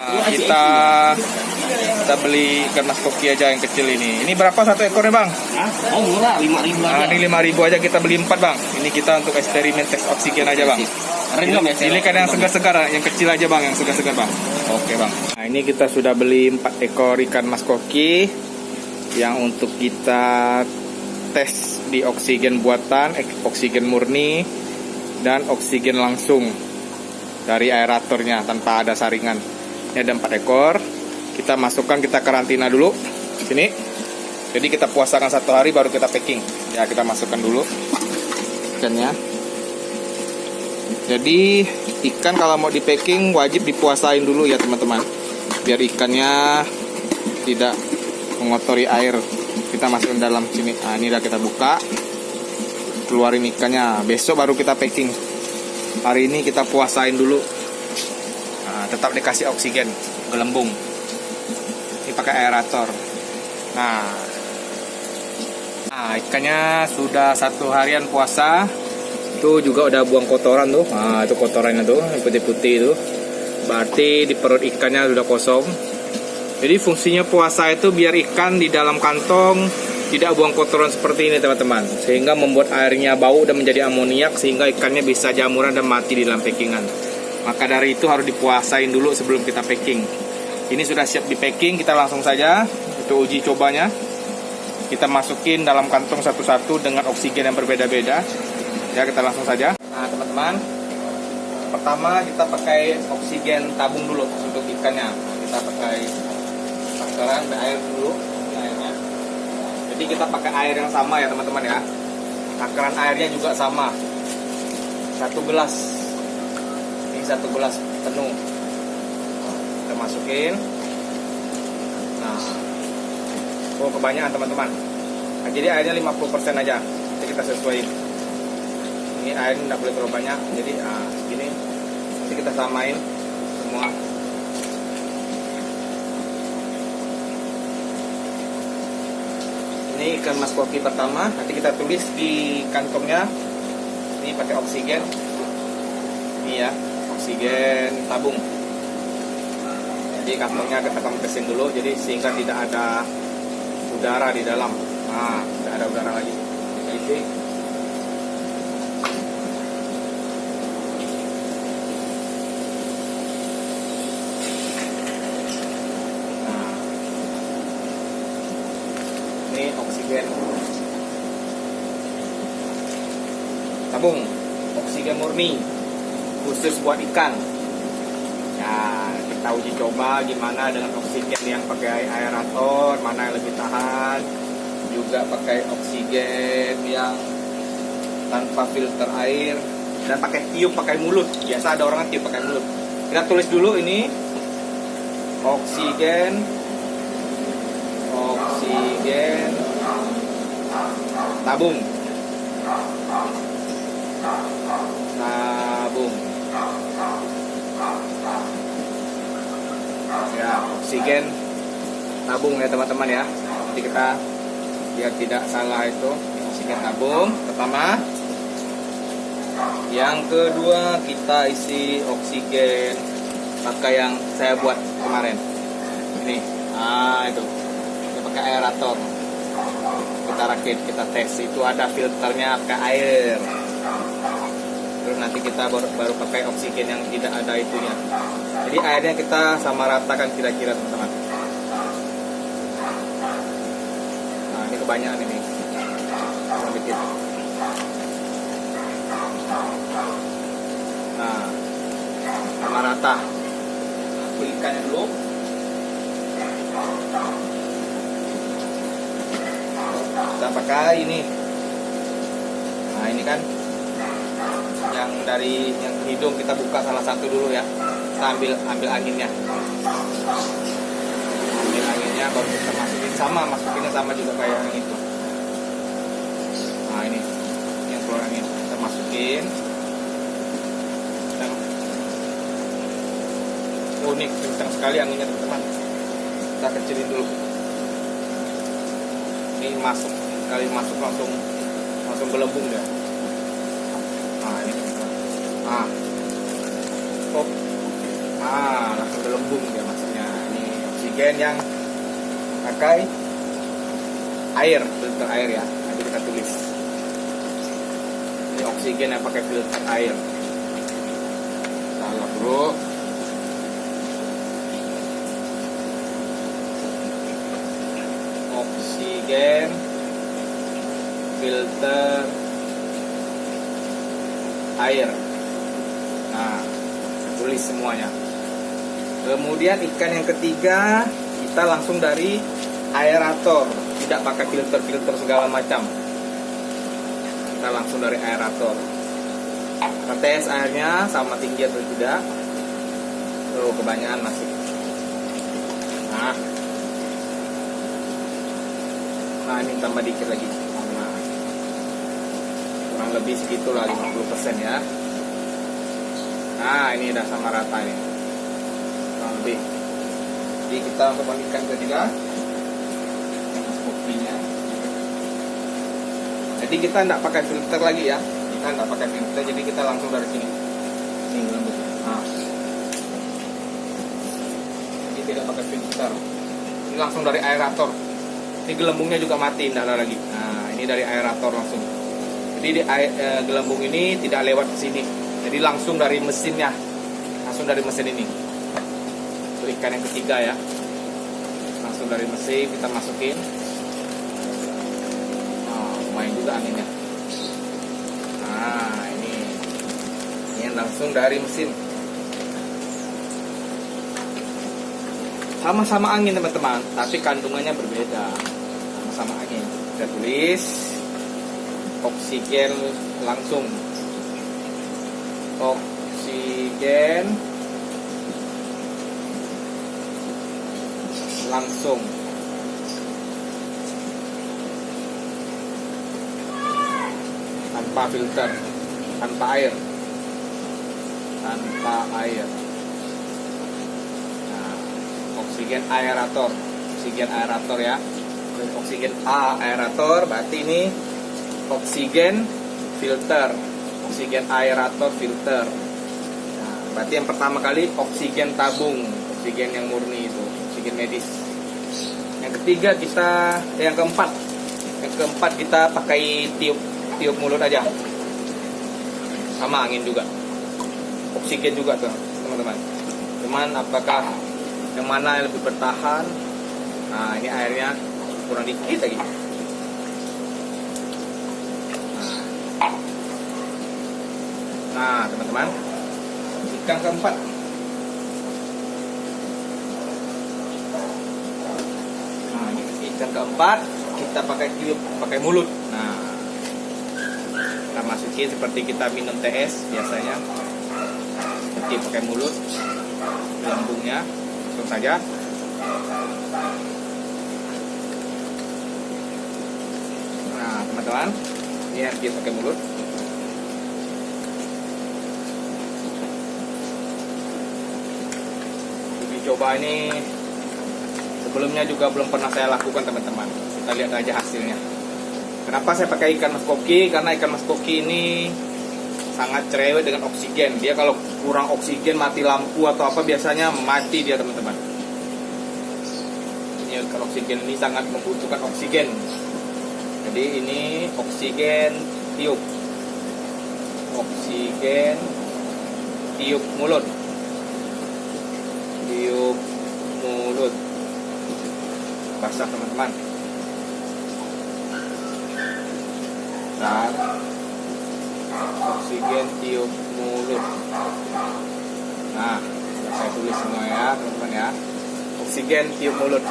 Kita beli ikan mas koki aja yang kecil ini. Ini berapa satu ekornya, Bang? Oh, murah, 5.000 aja. Ini 5.000 aja, kita beli 4, Bang. Ini kita untuk eksperimen tes oksigen aja, Bang. Ini kan yang segar-segar, yang kecil aja, Bang, yang segar-segar, Bang. Oke, Bang. Nah, ini kita sudah beli 4 ekor ikan mas koki yang untuk kita tes di oksigen buatan, oksigen murni, dan oksigen langsung dari aeratornya tanpa ada saringan. Ini ada 4 ekor. Kita masukkan, kita karantina dulu sini. Jadi kita puasakan 1 hari baru kita packing. Ya, kita masukkan dulu ikannya. Jadi ikan kalau mau di packing wajib dipuasain dulu ya teman-teman, biar ikannya tidak mengotori air. Kita masukin dalam sini. Nah, ini udah kita buka, keluarin ikannya. Besok baru kita packing. Hari ini kita puasain dulu. Nah, tetap dikasih oksigen, gelembung. Ini pakai aerator. Nah, ikannya sudah 1 harian puasa. Itu juga udah buang kotoran tuh. Nah, itu kotorannya tuh, yang putih-putih itu. Berarti di perut ikannya sudah kosong. Jadi fungsinya puasa itu biar ikan di dalam kantong tidak buang kotoran seperti ini, teman-teman. Sehingga membuat airnya bau dan menjadi amoniak, sehingga ikannya bisa jamuran dan mati di dalam packingan. Maka dari itu harus dipuasain dulu sebelum kita packing. Ini sudah siap di packing, kita langsung saja itu uji cobanya. Kita masukin dalam kantong satu-satu dengan oksigen yang berbeda-beda. Ya, kita langsung saja. Nah, teman-teman, pertama kita pakai oksigen tabung dulu untuk ikannya. Kita pakai takaran air dulu, airnya. Jadi kita pakai air yang sama ya teman-teman ya. Takaran airnya juga sama. 1 gelas. Ini 1 gelas penuh. Kita masukin. Nah, kebanyakan teman-teman. Nah, jadi airnya 50% aja. Jadi kita sesuaiin. Ini air tidak boleh terlalu banyak. Jadi gini. Nanti kita samain semua. Ini ikan mas koki pertama. Nanti kita tulis di kantongnya. Ini pakai oksigen. Ini ya, oksigen tabung. Jadi kantongnya kita kompresin dulu, jadi sehingga tidak ada udara di dalam. Nah, tidak ada udara lagi. Kita isi. Nah, ini oksigen tabung, oksigen murni, khusus buat ikan. Ya, kita uji coba gimana dengan oksigen yang pakai aerator, mana yang lebih tahan. Juga pakai oksigen yang tanpa filter air, dan pakai tiup pakai mulut. Biasa ada orang tiup pakai mulut. Kita tulis dulu ini oksigen tabung. Ya, oksigen tabung ya teman-teman ya. Jadi kita biar tidak salah itu oksigen tabung pertama. Yang kedua kita isi oksigen pakai yang saya buat kemarin. Ini, itu kita pakai aerator. Kita rakit, kita tes. Itu ada filternya pakai air. Terus nanti kita baru pakai oksigen yang tidak ada itunya. Jadi airnya kita sama ratakan kira-kira teman-teman. Nah, ini kebanyakan ini. Sedikit. Nah, sama rata. Ikannya dulu. Kita pakai ini. Nah, ini kan yang dari yang hidung, kita buka salah satu dulu ya. Kita ambil anginnya. Ambil anginnya baru kita masukinnya sama juga kayak yang itu. Nah, ini yang keluar angin. Kita masukin. Unik, kencang sekali anginnya teman-teman. Kita kecilin dulu. Ini masuk, kali masuk langsung gelembung ya. Nah, ini. Langsung gelembung dia mas. oksigen yang pakai air, filter air ya. Nanti kita tulis. Ini oksigen yang pakai filter air. Salah bro. Oksigen filter air. Nah, tulis semuanya. Kemudian ikan yang ketiga, kita langsung dari aerator, tidak pakai filter-filter segala macam. Kita langsung dari aerator. Kita tes airnya sama tinggi atau tidak. Oh, kebanyakan masih. Nah, ini tambah dikit lagi. Nah, kurang lebih segitulah 50% ya. Nah, ini udah sama rata nih. Kurang lebih. Jadi kita untuk ikan ketiga, kopinya. Jadi kita tidak pakai filter lagi ya. Kita tidak pakai filter, jadi kita langsung dari sini. Ini lembut. Nah. Jadi tidak pakai filter. Ini langsung dari aerator. Ini gelembungnya juga mati, tidak ada lagi. Nah, ini dari aerator langsung. Jadi gelembung ini tidak lewat ke sini. Jadi langsung dari mesinnya. Langsung dari mesin ini. Itu ikan yang ketiga ya. Langsung dari mesin kita masukin. Nah, lumayan juga anginnya. Nah, ini langsung dari mesin. Sama-sama angin teman-teman, tapi kandungannya berbeda. Sama-sama angin. Kita tulis oksigen langsung. Oksigen langsung. Tanpa filter, tanpa air. Tanpa air. Oksigen aerator, oksigen aerator ya. Oksigen aerator berarti ini oksigen filter, oksigen aerator filter. Nah, berarti yang pertama kali oksigen tabung, oksigen yang murni itu, oksigen medis. Yang ketiga yang keempat kita pakai tiup mulut aja, sama angin juga, oksigen juga tuh teman-teman. Cuman apakah yang mana yang lebih bertahan? Nah, ini airnya kurang dikit lagi. Nah, teman-teman, ikan keempat. Nah, ini ikan keempat kita pakai tiup, pakai mulut. Nah, kita masukin seperti kita minum TS biasanya. Seperti pakai mulut, lambungnya. Langsung saja. Nah, teman-teman, ini yang kita pakai mulut. Uji coba ini sebelumnya juga belum pernah saya lakukan teman-teman. Kita lihat aja hasilnya. Kenapa saya pakai ikan mas koki? Karena ikan mas koki ini sangat cerewet dengan oksigen. Dia kalau kurang oksigen, mati lampu atau apa, biasanya mati dia teman-teman. Ini kalau oksigen ini sangat membutuhkan oksigen. Jadi ini oksigen tiup, oksigen tiup mulut, tiup mulut. Basah teman-teman. Dan oksigen tiup mulut. Nah, saya tulis semua ya teman-teman ya. Oksigen tiup mulut.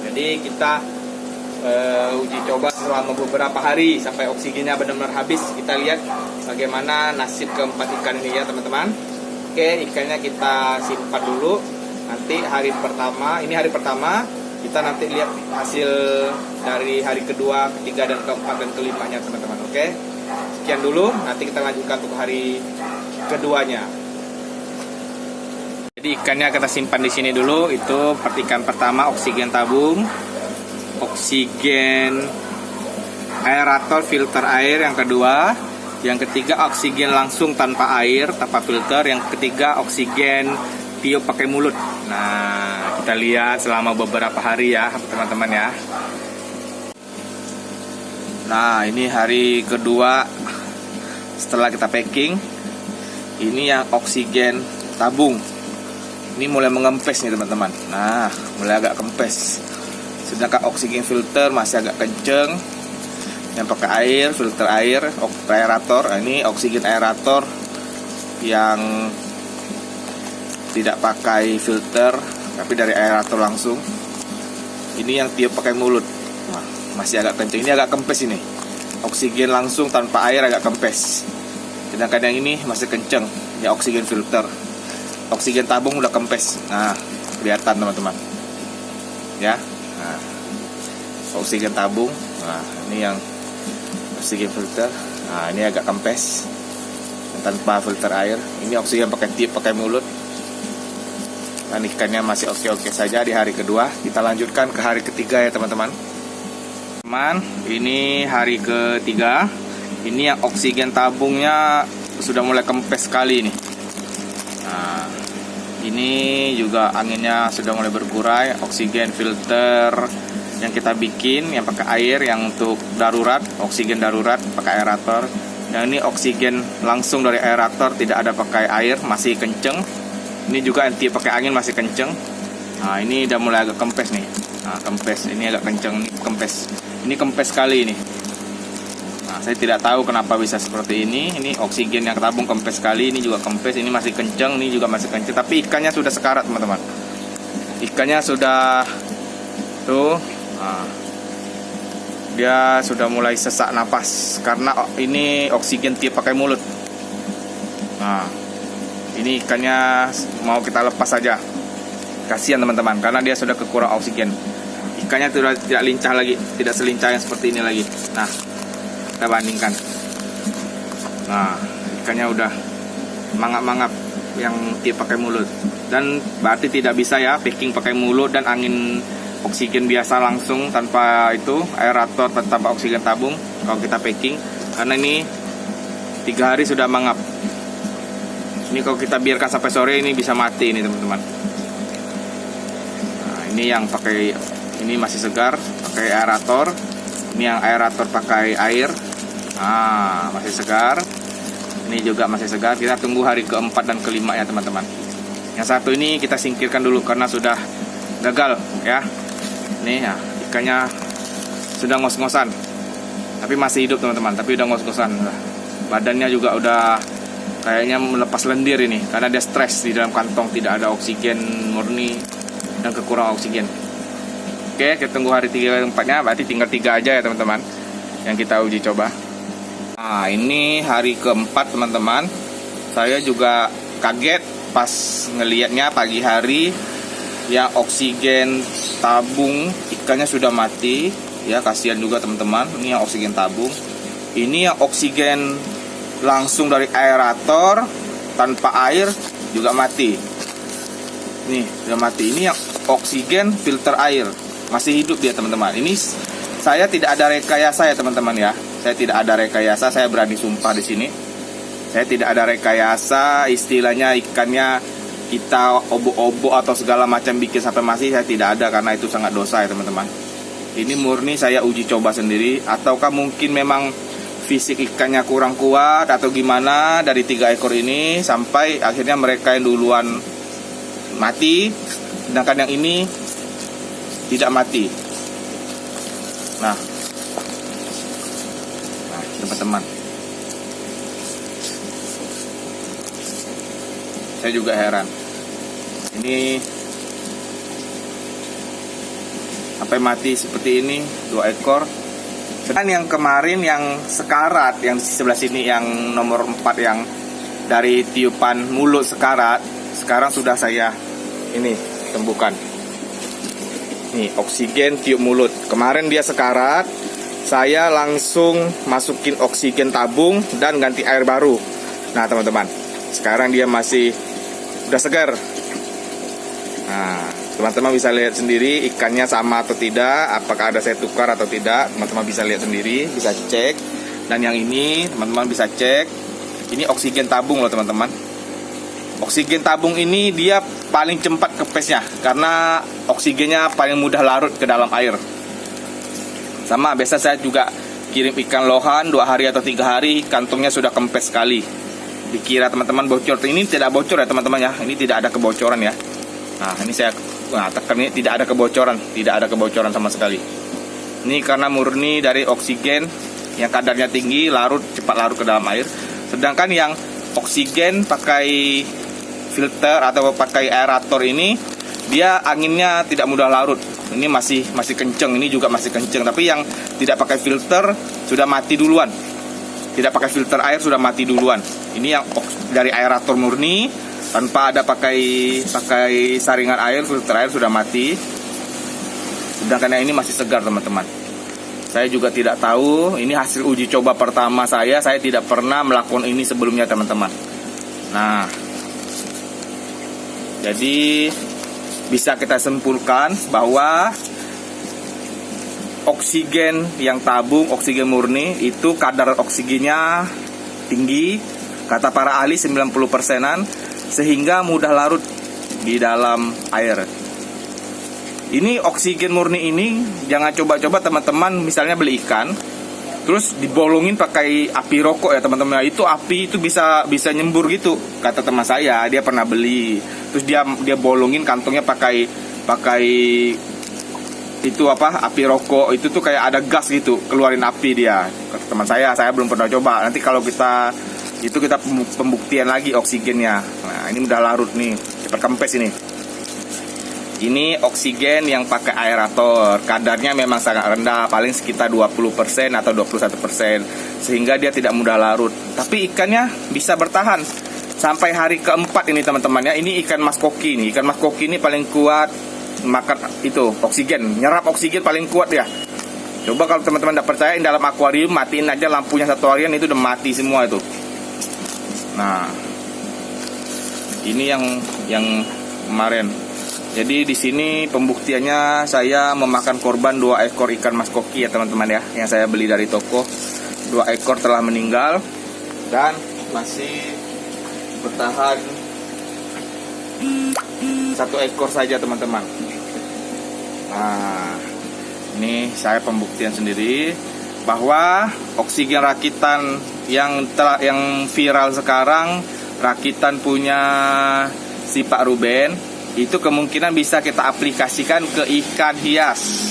Jadi kita uji coba selama beberapa hari sampai oksigennya benar-benar habis. Kita lihat bagaimana nasib keempat ikan ini ya teman-teman. Oke, ikannya kita simpan dulu. Nanti hari pertama, ini hari pertama, kita nanti lihat hasil dari hari kedua, ketiga, dan keempat dan kelimanya teman-teman. Oke. Sekian dulu, nanti kita lanjutkan untuk hari keduanya. Jadi ikannya kita simpan di sini dulu. Itu ikan pertama oksigen tabung, oksigen aerator filter air yang kedua, yang ketiga oksigen langsung tanpa air, tanpa filter, yang ketiga oksigen tiup pakai mulut. Nah, kita lihat selama beberapa hari ya teman-teman ya. Nah, ini hari kedua setelah kita packing. Ini yang oksigen tabung. Ini mulai mengempes nih teman-teman. Nah, mulai agak kempes. Sedangkan oksigen filter masih agak kenceng. Yang pakai air, filter air, aerator. Ini oksigen aerator yang tidak pakai filter, tapi dari aerator langsung. Ini yang tiup pakai mulut. Nah, masih agak kenceng. Ini agak kempes ini. Oksigen langsung tanpa air agak kempes. Sedangkan yang ini masih kenceng. Ya oksigen filter. Oksigen tabung udah kempes. Nah, kelihatan teman-teman. Ya. Nah, oksigen tabung. Nah, ini yang oksigen filter. Nah, ini agak kempes tanpa filter air. Ini oksigen pakai tiup pakai mulut. Dan ikannya masih oke-oke saja di hari kedua. Kita lanjutkan ke hari ketiga ya teman-teman. Ini hari ketiga. Ini yang oksigen tabungnya sudah mulai kempes sekali nih. Nah, ini juga anginnya sudah mulai bergurai. Oksigen filter yang kita bikin yang pakai air, yang untuk darurat, oksigen darurat pakai aerator. Yang ini oksigen langsung dari aerator, tidak ada pakai air, masih kenceng. Ini juga anti pakai angin masih kenceng. Nah, ini udah mulai agak kempes nih. Nah, kempes, ini agak kenceng, ini kempes. Ini kempes sekali nih. Nah, saya tidak tahu kenapa bisa seperti ini. Ini oksigen yang tabung kempes sekali, ini juga kempes, ini masih kenceng, ini juga masih kenceng. Tapi ikannya sudah sekarat teman-teman. Ikannya sudah tuh. Nah, dia sudah mulai sesak napas karena ini oksigen tiup pakai mulut. Nah, ini ikannya mau kita lepas saja. Kasihan teman-teman, karena dia sudah kekurangan oksigen. Ikannya sudah tidak lincah lagi, tidak selincah yang seperti ini lagi. Nah, kita bandingkan. Nah, ikannya udah mangap-mangap yang tiup pakai mulut. Dan berarti tidak bisa ya packing pakai mulut dan angin oksigen biasa langsung tanpa itu aerator, tanpa oksigen tabung kalau kita packing, karena ini 3 hari sudah mangap. Ini kalau kita biarkan sampai sore ini bisa mati ini teman-teman. Nah, ini yang pakai, ini masih segar pakai aerator. Ini yang aerator pakai air. Nah, masih segar. Ini juga masih segar. Kita tunggu hari keempat dan kelima ya teman-teman. Yang satu ini kita singkirkan dulu karena sudah gagal ya. Nih ya, ikannya sudah ngos-ngosan, tapi masih hidup teman-teman, tapi udah ngos-ngosan. Badannya juga udah kayaknya melepas lendir ini, karena dia stres di dalam kantong, tidak ada oksigen murni dan kekurangan oksigen. Oke, kita tunggu hari 3 dan 4-nya, berarti tinggal 3 aja ya teman-teman yang kita uji coba. Nah, ini hari keempat teman-teman. Saya juga kaget pas ngelihatnya pagi hari. Ya, oksigen tabung ikannya sudah mati. Ya, kasihan juga teman-teman. Ini yang oksigen tabung. Ini yang oksigen langsung dari aerator tanpa air juga mati. Nih, sudah mati. Ini yang oksigen filter air. Masih hidup dia teman-teman. Ini saya tidak ada rekayasa ya teman-teman ya. Saya tidak ada rekayasa, saya berani sumpah di sini. Saya tidak ada rekayasa, istilahnya ikannya kita obok-obok atau segala macam bikin sampai mati, saya tidak ada, karena itu sangat dosa ya teman-teman. Ini murni saya uji coba sendiri, ataukah mungkin memang fisik ikannya kurang kuat atau gimana dari 3 ekor ini sampai akhirnya mereka yang duluan mati, sedangkan yang ini tidak mati. Nah teman-teman, saya juga heran. Ini sampai mati seperti ini 2 ekor. Dan yang kemarin yang sekarat, yang di sebelah sini yang nomor 4 yang dari tiupan mulut sekarat, sekarang sudah saya ini tembukan. Nih, oksigen tiup mulut. Kemarin dia sekarat, saya langsung masukin oksigen tabung dan ganti air baru. Nah teman-teman, sekarang dia masih udah segar. Nah, teman-teman bisa lihat sendiri ikannya sama atau tidak, apakah ada saya tukar atau tidak. Teman-teman bisa lihat sendiri, bisa cek. Dan yang ini teman-teman bisa cek, ini oksigen tabung loh teman-teman. Oksigen tabung ini dia paling cepat kempesnya karena oksigennya paling mudah larut ke dalam air. Sama biasa saya juga kirim ikan lohan 2 hari atau 3 hari, kantongnya sudah kempes sekali. Dikira teman-teman bocor, ini tidak bocor ya teman-teman ya, ini tidak ada kebocoran ya. Nah ini saya tekan, ini tidak ada kebocoran sama sekali. Ini karena murni dari oksigen yang kadarnya tinggi, cepat larut ke dalam air. Sedangkan yang oksigen pakai filter atau pakai aerator ini, dia anginnya tidak mudah larut. Ini masih kenceng, ini juga masih kenceng. Tapi yang tidak pakai filter sudah mati duluan. Tidak pakai filter air sudah mati duluan. Ini yang dari aerator murni tanpa ada pakai saringan air, filter air sudah mati. Sedangkan yang ini masih segar teman-teman. Saya juga tidak tahu, ini hasil uji coba pertama saya tidak pernah melakukan ini sebelumnya teman-teman. Nah, jadi bisa kita simpulkan bahwa oksigen yang tabung, oksigen murni itu kadar oksigennya tinggi, kata para ahli 90%-an, sehingga mudah larut di dalam air. Ini oksigen murni ini jangan coba-coba teman-teman misalnya beli ikan terus dibolongin pakai api rokok ya teman-teman. Itu api itu bisa nyembur gitu. Kata teman saya, dia pernah beli. Terus dia bolongin kantongnya pakai itu api rokok. Itu tuh kayak ada gas gitu, keluarin api dia. Kata teman saya belum pernah coba. Nanti kalau kita pembuktian lagi oksigennya. Nah, ini udah larut nih, cepat kempes ini. Ini oksigen yang pakai aerator, kadarnya memang sangat rendah, paling sekitar 20% atau 21%, sehingga dia tidak mudah larut. Tapi ikannya bisa bertahan sampai hari keempat ini teman-teman ya. Ini ikan mas koki nih, ikan mas koki ini paling kuat makan itu oksigen, nyerap oksigen paling kuat ya. Coba kalau teman-teman tidak percaya, dalam akuarium matiin aja lampunya satu harian itu udah mati semua itu. Nah, ini yang kemarin. Jadi di sini pembuktiannya saya memakan korban 2 ekor ikan mas koki ya teman-teman ya, yang saya beli dari toko. 2 ekor telah meninggal dan masih bertahan 1 ekor saja teman-teman. Nah, ini saya pembuktian sendiri bahwa oksigen rakitan yang viral sekarang, rakitan punya si Pak Ruben, itu kemungkinan bisa kita aplikasikan ke ikan hias.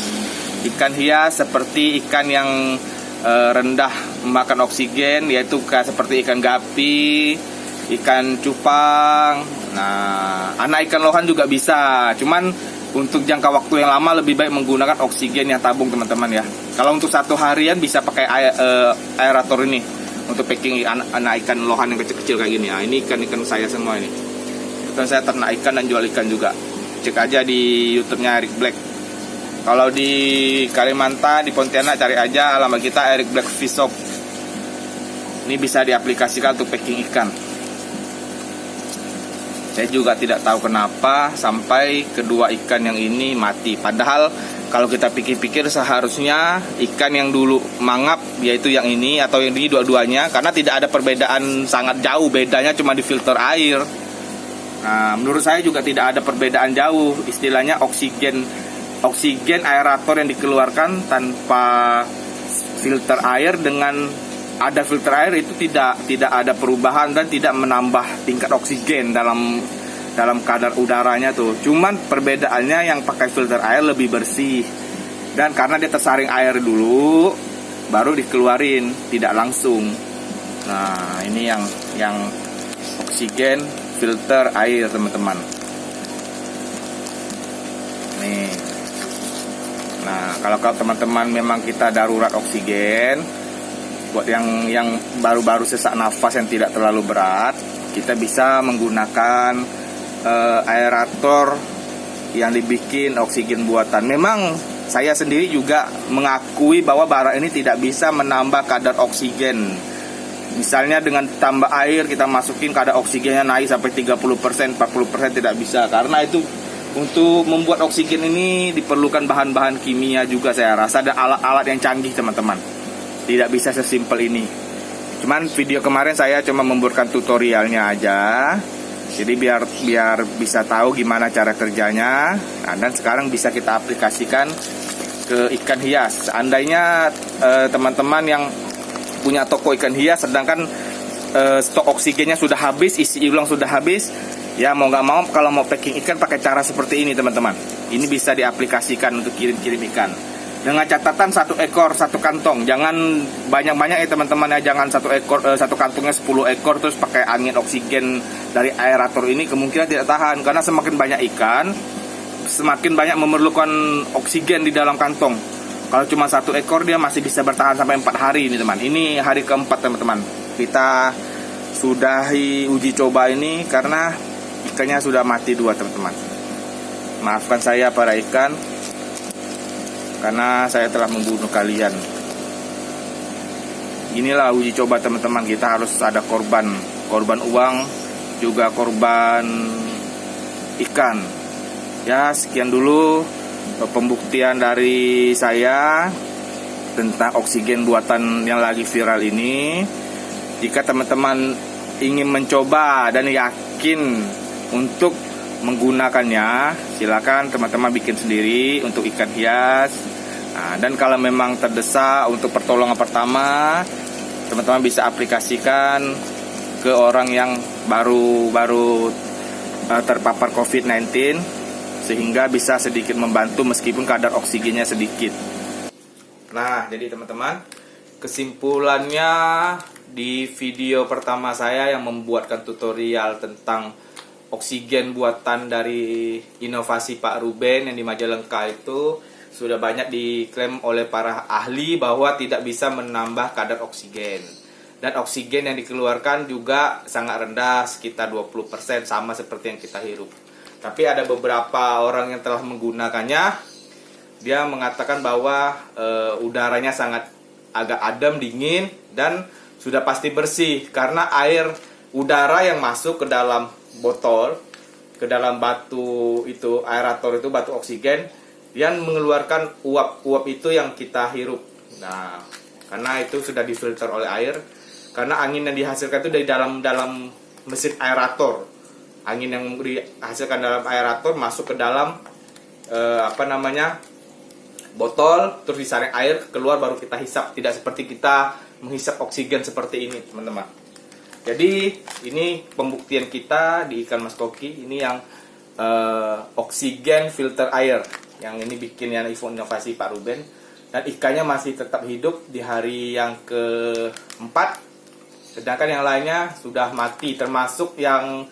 Ikan hias seperti ikan yang rendah memakan oksigen, yaitu seperti ikan gapi, ikan cupang. Nah, anak ikan lohan juga bisa. Cuman untuk jangka waktu yang lama lebih baik menggunakan oksigen yang tabung teman-teman ya. Kalau untuk 1 harian bisa pakai aerator ini untuk packing anak ikan lohan yang kecil-kecil kayak gini. Nah, ini ikan-ikan saya semua ini. Saya ternak ikan dan jual ikan juga. Cek aja di YouTube-nya Eric Black. Kalau di Kalimantan, di Pontianak, cari aja alamat kita Eric Black Fish Shop. Ini bisa diaplikasikan untuk packing ikan. Saya juga tidak tahu kenapa sampai kedua ikan yang ini mati. Padahal kalau kita pikir-pikir seharusnya ikan yang dulu mangap, yaitu yang ini atau yang ini, dua-duanya, karena tidak ada perbedaan sangat jauh, bedanya cuma di filter air. Nah, menurut saya juga tidak ada perbedaan jauh. Istilahnya oksigen aerator yang dikeluarkan tanpa filter air dengan ada filter air itu tidak ada perubahan dan tidak menambah tingkat oksigen dalam kadar udaranya tuh. Cuman perbedaannya yang pakai filter air lebih bersih. Dan karena dia tersaring air dulu baru dikeluarin, tidak langsung. Nah, ini yang oksigen filter air teman-teman. Nih. Nah, kalau teman-teman memang kita darurat oksigen, buat yang baru-baru sesak nafas yang tidak terlalu berat, kita bisa menggunakan aerator yang dibikin oksigen buatan. Memang saya sendiri juga mengakui bahwa barang ini tidak bisa menambah kadar oksigen. Misalnya dengan tambah air kita masukin kadar oksigennya naik sampai 30%, 40% tidak bisa. Karena itu untuk membuat oksigen ini diperlukan bahan-bahan kimia juga saya rasa, dan alat-alat yang canggih teman-teman. Tidak bisa sesimpel ini. Cuman video kemarin saya cuma memberikan tutorialnya aja. Jadi biar bisa tahu gimana cara kerjanya. Nah, dan sekarang bisa kita aplikasikan ke ikan hias. Seandainya teman-teman yang punya toko ikan hias sedangkan stok oksigennya sudah habis, isi ulang sudah habis, ya mau nggak mau kalau mau packing ikan pakai cara seperti ini teman-teman. Ini bisa diaplikasikan untuk kirim-kirim ikan. Dengan catatan 1 ekor 1 kantong, jangan banyak-banyak ya teman-teman ya, jangan 1 ekor 1 kantongnya 10 ekor terus pakai angin oksigen dari aerator ini, kemungkinan tidak tahan karena semakin banyak ikan semakin banyak memerlukan oksigen di dalam kantong. Kalau cuma 1 ekor dia masih bisa bertahan sampai 4 hari ini teman. Ini hari keempat teman-teman. Kita sudahi uji coba ini karena ikannya sudah mati 2 teman-teman. Maafkan saya para ikan, karena saya telah membunuh kalian. Inilah uji coba teman-teman. Kita harus ada korban uang, juga korban ikan. Ya, sekian dulu pembuktian dari saya tentang oksigen buatan yang lagi viral ini. Jika teman-teman ingin mencoba dan yakin untuk menggunakannya, silakan teman-teman bikin sendiri untuk ikan hias. Nah, dan kalau memang terdesak untuk pertolongan pertama, teman-teman bisa aplikasikan ke orang yang baru terpapar COVID-19, sehingga bisa sedikit membantu meskipun kadar oksigennya sedikit. Nah, jadi teman-teman, kesimpulannya di video pertama saya yang membuatkan tutorial tentang oksigen buatan dari inovasi Pak Ruben yang di Majalengka itu sudah banyak diklaim oleh para ahli bahwa tidak bisa menambah kadar oksigen. Dan oksigen yang dikeluarkan juga sangat rendah, sekitar 20%, sama seperti yang kita hirup. Tapi ada beberapa orang yang telah menggunakannya, dia mengatakan bahwa udaranya sangat agak adem, dingin, dan sudah pasti bersih karena air udara yang masuk ke dalam botol, ke dalam batu itu, aerator itu, batu oksigen yang mengeluarkan uap itu yang kita hirup. Nah, karena itu sudah difilter oleh air, karena angin yang dihasilkan itu dari dalam mesin aerator. Angin yang dihasilkan dalam aerator masuk ke dalam botol, terus disaring air, keluar baru kita hisap. Tidak seperti kita menghisap oksigen seperti ini teman-teman. Jadi ini pembuktian kita di ikan mas koki ini yang oksigen filter air, yang ini bikin yang inovasi Pak Ruben, dan ikannya masih tetap hidup di hari yang keempat, sedangkan yang lainnya sudah mati, termasuk yang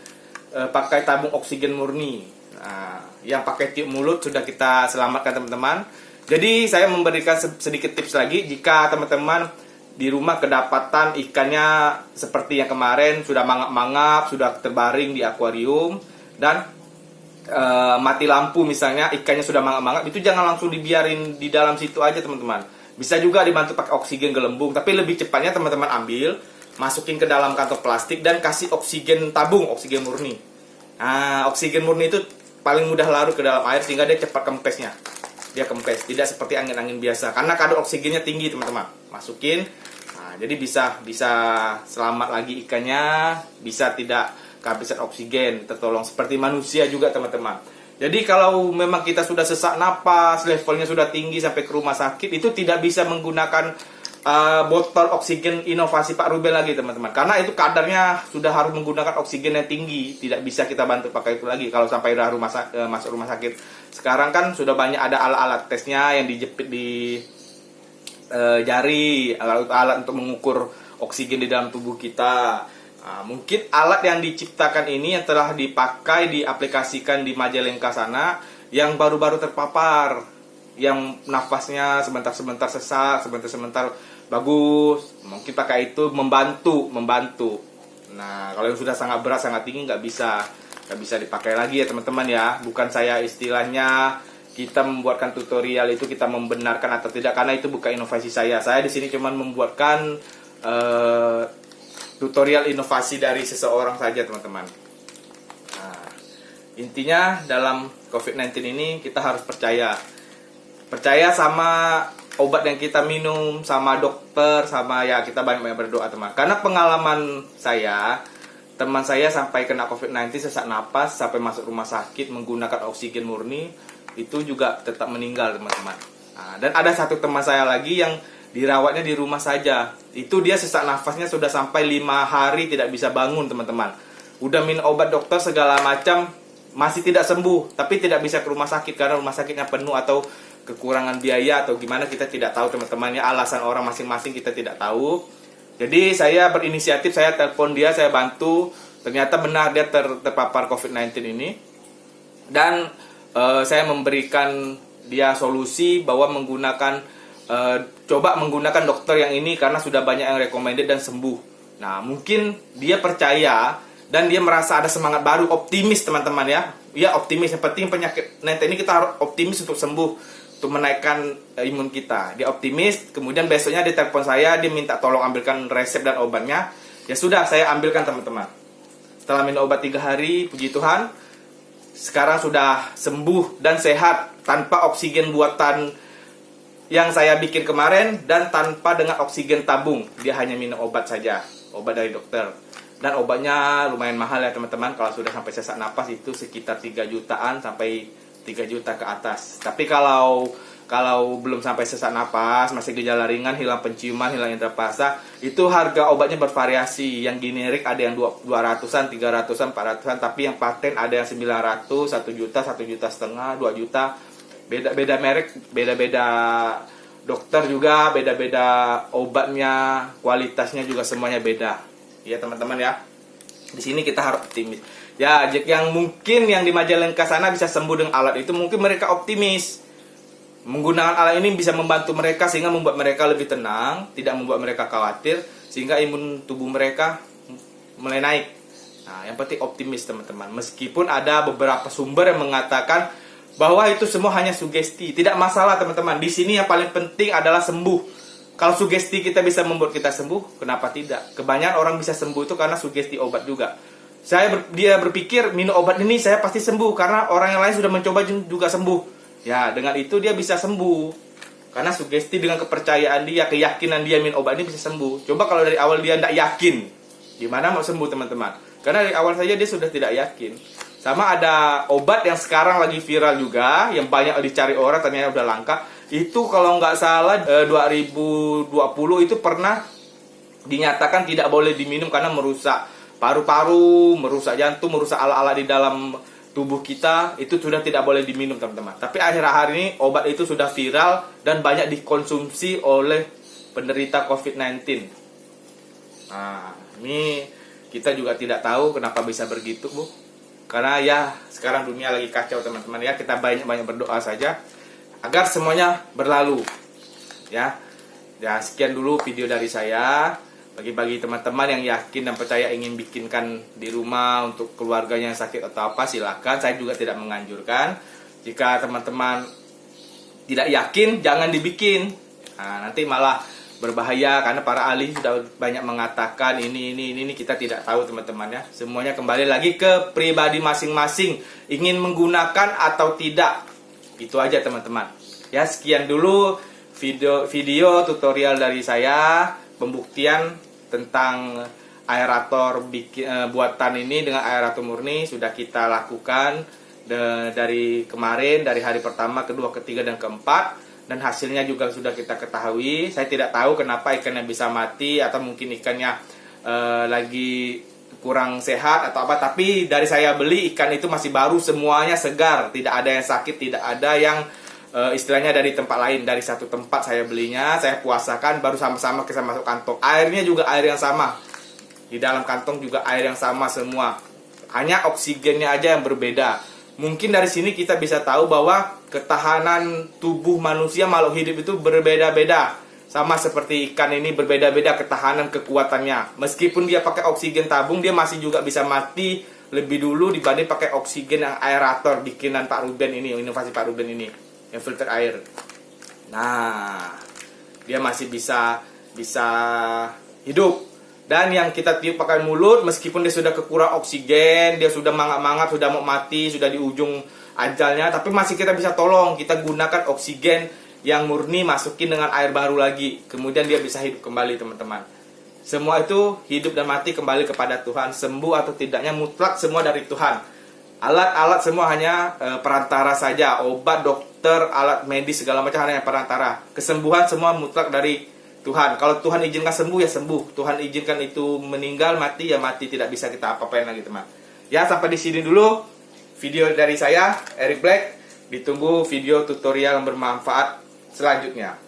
pakai tabung oksigen murni. Nah, yang pakai tiup mulut sudah kita selamatkan teman-teman. Jadi saya memberikan sedikit tips lagi, jika teman-teman di rumah kedapatan ikannya seperti yang kemarin sudah mangap-mangap, sudah terbaring di akuarium dan mati lampu misalnya, ikannya sudah mangap-mangap, itu jangan langsung dibiarin di dalam situ aja teman-teman. Bisa juga dibantu pakai oksigen gelembung, tapi lebih cepatnya teman-teman ambil, masukin ke dalam kantong plastik dan kasih oksigen tabung, oksigen murni. Nah, oksigen murni itu paling mudah larut ke dalam air sehingga dia cepat kempesnya. Dia kempes, tidak seperti angin-angin biasa karena kadar oksigennya tinggi teman-teman. Masukin, nah, jadi bisa selamat lagi ikannya, bisa tidak kehabisan oksigen, tertolong seperti manusia juga teman-teman. Jadi kalau memang kita sudah sesak napas, levelnya sudah tinggi sampai ke rumah sakit, itu tidak bisa menggunakan botol oksigen inovasi Pak Ruben lagi teman-teman, karena itu kadarnya sudah harus menggunakan oksigen yang tinggi. Tidak bisa kita bantu pakai itu lagi kalau sampai udah masuk rumah sakit. Sekarang kan sudah banyak ada alat-alat tesnya yang dijepit di jari, alat untuk mengukur oksigen di dalam tubuh kita. Nah, mungkin alat yang diciptakan ini yang telah dipakai, diaplikasikan di Majalengka sana, yang baru-baru terpapar, yang nafasnya sebentar-sebentar sesak, sebentar-sebentar bagus, mungkin pakai itu membantu. Nah, kalau yang sudah sangat berat, sangat tinggi, nggak bisa dipakai lagi ya teman-teman ya. Bukan saya istilahnya kita membuatkan tutorial itu kita membenarkan atau tidak, karena itu bukan inovasi saya. Saya di sini cuma membuatkan tutorial inovasi dari seseorang saja teman-teman. Nah, intinya dalam COVID-19 ini kita harus percaya sama obat yang kita minum, sama dokter, sama ya kita banyak berdoa teman. Karena pengalaman saya teman saya sampai kena COVID-19 sesak napas, sampai masuk rumah sakit menggunakan oksigen murni, itu juga tetap meninggal teman-teman. Nah, dan ada satu teman saya lagi yang dirawatnya di rumah saja. Itu dia sesak nafasnya sudah sampai 5 hari tidak bisa bangun teman-teman. Udah minum obat dokter segala macam, masih tidak sembuh, tapi tidak bisa ke rumah sakit karena rumah sakitnya penuh atau kekurangan biaya atau gimana, kita tidak tahu teman-teman ya, alasan orang masing-masing kita tidak tahu. Jadi saya berinisiatif, saya telepon dia, saya bantu. Ternyata benar dia terpapar COVID-19 ini. Dan saya memberikan dia solusi bahwa coba menggunakan dokter yang ini karena sudah banyak yang recommended dan sembuh. Nah, mungkin dia percaya dan dia merasa ada semangat baru, optimis teman-teman ya. Ya, optimis. Yang penting penyakit nanti ini kita harus optimis untuk sembuh, untuk menaikkan imun kita. Dia optimis, kemudian besoknya dia telepon saya, dia minta tolong ambilkan resep dan obatnya. Ya sudah, saya ambilkan teman-teman. Setelah minum obat 3 hari, puji Tuhan, sekarang sudah sembuh dan sehat tanpa oksigen buatan yang saya bikin kemarin dan tanpa dengan oksigen tabung. Dia hanya minum obat saja, obat dari dokter. Dan obatnya lumayan mahal ya teman-teman. Kalau sudah sampai sesak napas itu sekitar 3 jutaan sampai 3 juta ke atas. Tapi kalau belum sampai sesak napas, masih gejala ringan, hilang penciuman, hilang indera perasa, itu harga obatnya bervariasi. Yang generik ada yang 200-an, 300-an, 400-an, tapi yang paten ada yang 900, 1 juta, 1 juta setengah, 2 juta. Beda-beda merek, beda-beda dokter juga, beda-beda obatnya, kualitasnya juga semuanya beda. Ya teman-teman ya. Di sini kita harus optimis. Ya, yang mungkin yang di Majalengka sana bisa sembuh dengan alat itu, mungkin mereka optimis. Menggunakan alat ini bisa membantu mereka sehingga membuat mereka lebih tenang, tidak membuat mereka khawatir, sehingga imun tubuh mereka mulai naik. Nah, yang penting optimis teman-teman. Meskipun ada beberapa sumber yang mengatakan bahwa itu semua hanya sugesti, tidak masalah teman-teman. Di sini yang paling penting adalah sembuh. Kalau sugesti kita bisa membuat kita sembuh, kenapa tidak? Kebanyakan orang bisa sembuh itu karena sugesti obat juga. Dia berpikir minum obat ini saya pasti sembuh karena orang yang lain sudah mencoba juga sembuh. Ya, dengan itu dia bisa sembuh. Karena sugesti dengan kepercayaan dia, keyakinan dia minum obat ini bisa sembuh. Coba kalau dari awal dia tidak yakin, gimana mau sembuh teman-teman? Karena dari awal saja dia sudah tidak yakin. Sama ada obat yang sekarang lagi viral juga, yang banyak dicari orang, ternyata udah langka. Itu kalau nggak salah 2020 itu pernah dinyatakan tidak boleh diminum karena merusak paru-paru, merusak jantung, merusak alat-alat di dalam tubuh kita. Itu sudah tidak boleh diminum teman-teman. Tapi akhir-akhir ini obat itu sudah viral dan banyak dikonsumsi oleh penderita COVID-19. Nah, ini kita juga tidak tahu kenapa bisa begitu, Bu. Karena ya sekarang dunia lagi kacau teman-teman ya. Kita banyak-banyak berdoa saja agar semuanya berlalu. Ya, sekian dulu video dari saya. Bagi teman-teman yang yakin dan percaya ingin bikinkan di rumah untuk keluarganya yang sakit atau apa, silakan. Saya juga tidak menganjurkan. Jika teman-teman tidak yakin, jangan dibikin. Nah, nanti malah berbahaya karena para ahli sudah banyak mengatakan ini kita tidak tahu teman-teman ya. Semuanya kembali lagi ke pribadi masing-masing, ingin menggunakan atau tidak. Itu aja teman-teman. Ya, sekian dulu video tutorial dari saya, pembuktian tentang aerator buatan ini dengan aerator murni sudah kita lakukan dari kemarin, dari hari pertama, kedua, ketiga, dan keempat, dan hasilnya juga sudah kita ketahui. Saya tidak tahu kenapa ikannya bisa mati atau mungkin ikannya lagi kurang sehat atau apa, tapi dari saya beli ikan itu masih baru, semuanya segar, tidak ada yang sakit, tidak ada yang istilahnya dari tempat lain. Dari satu tempat saya belinya, saya puasakan, baru sama-sama kita masuk kantong. Airnya juga air yang sama, di dalam kantong juga air yang sama semua, hanya oksigennya aja yang berbeda. Mungkin dari sini kita bisa tahu bahwa ketahanan tubuh manusia, makhluk hidup itu berbeda-beda. Sama seperti ikan ini berbeda-beda ketahanan kekuatannya. Meskipun dia pakai oksigen tabung, dia masih juga bisa mati lebih dulu dibanding pakai oksigen yang aerator bikinan Pak Ruben ini, inovasi Pak Ruben ini, yang filter air. Nah, dia masih bisa hidup. Dan yang kita tiup pakai mulut, meskipun dia sudah kekurangan oksigen, dia sudah mangap-mangap, sudah mau mati, sudah di ujung ajalnya, tapi masih kita bisa tolong. Kita gunakan oksigen yang murni, masukin dengan air baru lagi, kemudian dia bisa hidup kembali teman-teman. Semua itu hidup dan mati kembali kepada Tuhan. Sembuh atau tidaknya mutlak semua dari Tuhan. Alat-alat semua hanya perantara saja. Obat, dokter, alat medis segala macam hanya perantara. Kesembuhan semua mutlak dari Tuhan. Kalau Tuhan izinkan sembuh ya sembuh. Tuhan izinkan itu meninggal, mati ya mati. Tidak bisa kita apa-apain lagi teman. Ya sampai di sini dulu video dari saya Eric Black. Ditunggu video tutorial yang bermanfaat selanjutnya.